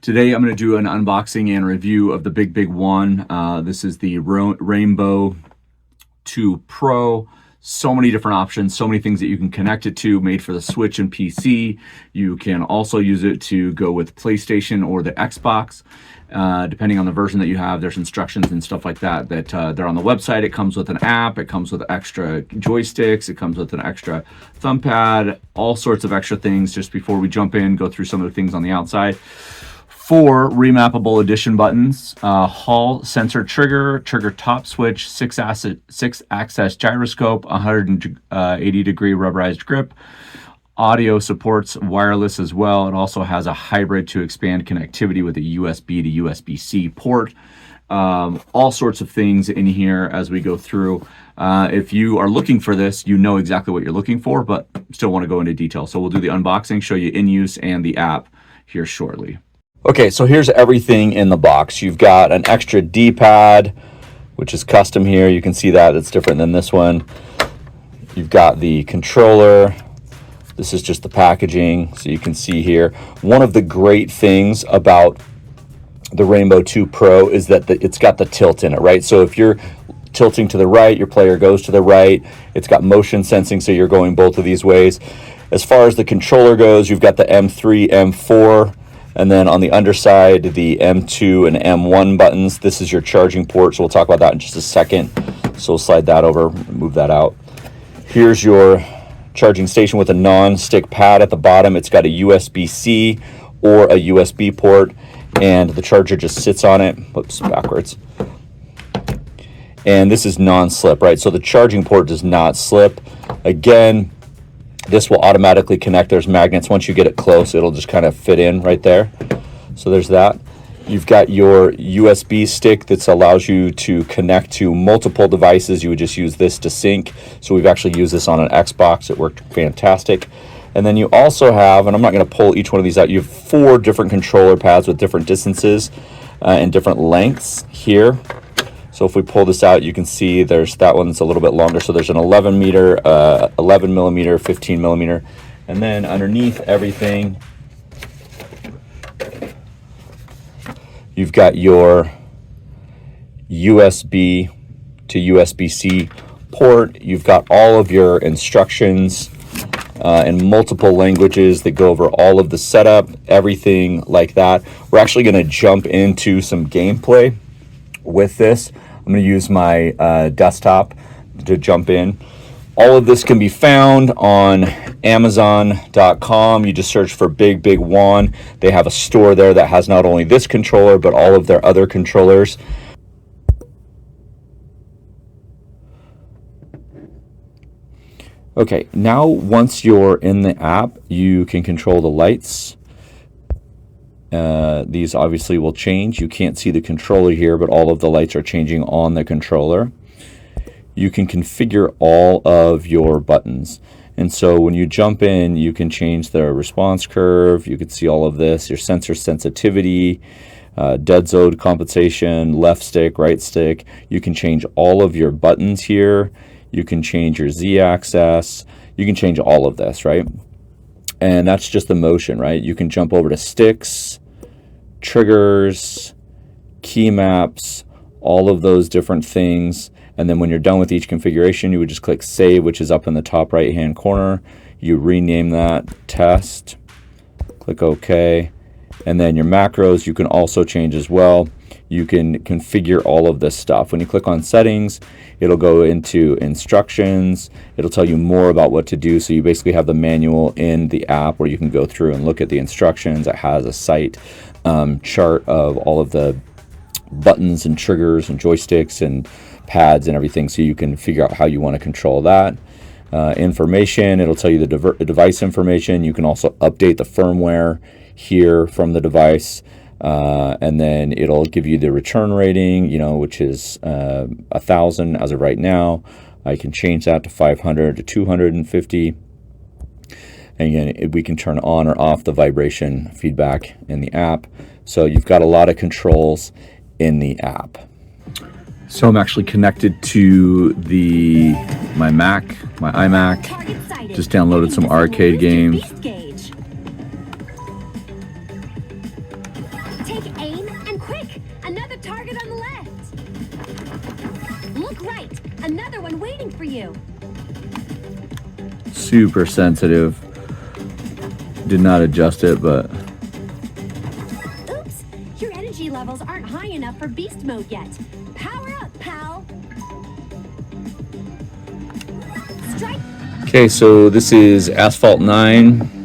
Today I'm going to do an unboxing and review of the BIGBIGWON. This is the Rainbow 2 Pro. So many different options, so many things that you can connect it to, made for the Switch and PC. You can also use it to go with PlayStation or the Xbox. Depending on the version that you have, there's instructions and stuff like that they're on the website. It comes with an app, it comes with extra joysticks, it comes with an extra thumb pad, all sorts of extra things. Just before we jump in, go through some of the things on the outside. 4 remappable addition buttons, Hall sensor trigger top switch, 6-axis gyroscope, 180-degree rubberized grip. Audio supports wireless as well. It also has a hybrid to expand connectivity with a USB to USB-C port. All sorts of things in here as we go through. If you are looking for this, you know exactly what you're looking for, but still want to go into detail. So we'll do the unboxing, show you in use and the app here shortly. Okay, so here's everything in the box. You've got an extra D-pad, which is custom here. You can see that it's different than this one. You've got the controller. This is just the packaging, so you can see here. One of the great things about the Rainbow 2 Pro is that it's got the tilt in it, right? So if you're tilting to the right, your player goes to the right. It's got motion sensing, so you're going both of these ways. As far as the controller goes, you've got the M3, M4, and then on the underside, the M2 and M1 buttons. This is your charging port, so we'll talk about that in just a second. So we'll slide that over, move that out. Here's your charging station with a non-stick pad at the bottom. It's got a USB-C or a USB port, and the charger just sits on it. Whoops, backwards. And this is non-slip, right? So the charging port does not slip. Again, this will automatically connect. There's magnets. Once you get it close, it'll just kind of fit in right there. So there's that. You've got your USB stick that allows you to connect to multiple devices. You would just use this to sync. So we've actually used this on an Xbox. It worked fantastic. And then you also have, and I'm not going to pull each one of these out, you have 4 different controller pads with different distances and different lengths here. So if we pull this out, you can see there's that one that's a little bit longer. So there's an 11 millimeter, 15 millimeter. And then underneath everything, you've got your USB to USB-C port. You've got all of your instructions in multiple languages that go over all of the setup, everything like that. We're actually going to jump into some gameplay with this. I'm going to use my desktop to jump in. All of this can be found on Amazon.com. You just search for BIGBIGWON. They have a store there that has not only this controller, but all of their other controllers. Okay, now once you're in the app, you can control the lights. These obviously will change. You can't see the controller here, but all of the lights are changing on the controller. You can configure all of your buttons. And so when you jump in, you can change the response curve. You can see all of this, your sensor sensitivity, dead zone compensation, left stick, right stick. You can change all of your buttons here. You can change your Z-axis. You can change all of this, right? And that's just the motion, right? You can jump over to sticks, triggers, key maps, all of those different things. And then when you're done with each configuration, you would just click save, which is up in the top right hand corner. You rename that test, click OK. And then your macros you can also change as well. You can configure all of this stuff. When you click on settings, it'll go into instructions. It'll tell you more about what to do. So you basically have the manual in the app where you can go through and look at the instructions. It has a site chart of all of the buttons and triggers and joysticks and pads and everything, so you can figure out how you want to control that. Information, it'll tell you the device information. You can also update the firmware here from the device. And then it'll give you the return rating, which is 1,000 as of right now. I can change that to 500 to 250. And again, we can turn on or off the vibration feedback in the app. So you've got a lot of controls in the app. So I'm actually connected to my Mac, my iMac. Just downloaded some arcade games. Take aim and quick! Another target on the left! Look right! Another one waiting for you! Super sensitive. Did not adjust it, but... Oops! Your energy levels aren't high enough for beast mode yet. Power up, pal! Strike! Okay, so this is Asphalt 9.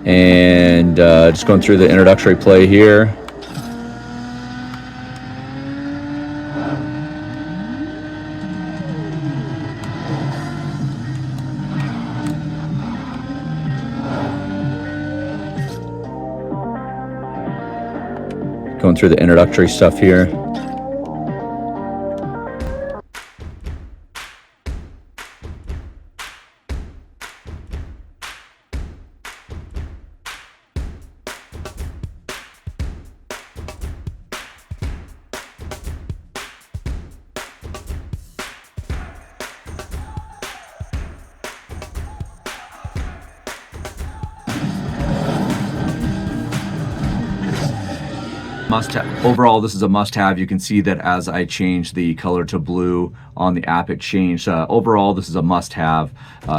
And just going through the introductory play here. Going through the introductory stuff here. Overall, this is a must-have. You can see that as I change the color to blue on the app, it changed. Overall, this is a must-have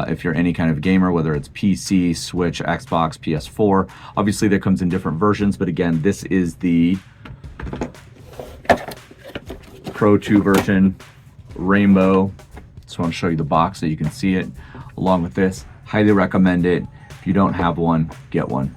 if you're any kind of gamer, whether it's PC, Switch, Xbox, PS4. Obviously, that comes in different versions, but again, this is the Pro 2 version, Rainbow. Just want to show you the box so you can see it along with this. Highly recommend it. If you don't have one, get one.